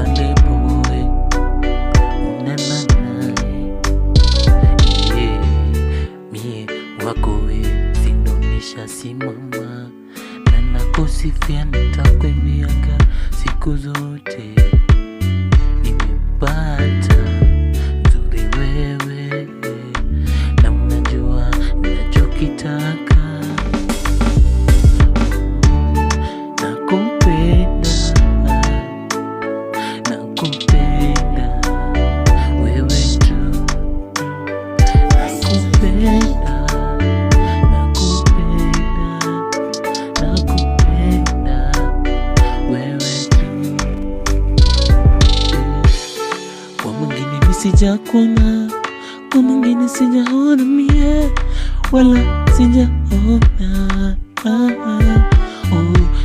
Konde boy, mie wako we, sindonisha simama na nakusifia, nitakwambianga siku zote. Nimepata nzuri wewe, na unajua ninachokitaka. Nakupenda wewe tu, nakupenda wewe tu. Kwa mwingine nisijakuona, kwa mwingine sijaona mie, wala sijaona.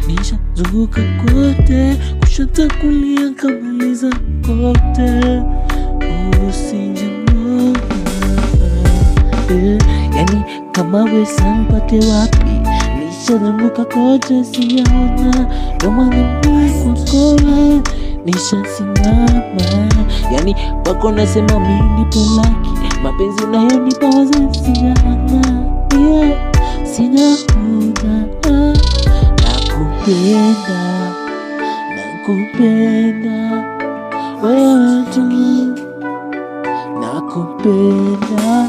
Nishazunguka kote, kushoto kulia, kamaliza kote, sijamwona. Yani kama wesa mpate wapi? Nishazunguka kote, sijaona. Ndo maana kwako nishasimama. Yani wako nasema mimi nipo laki, mapenzi unayonipa waze sijaona. Sijaona. Nakupenda wewe tu, nakupenda.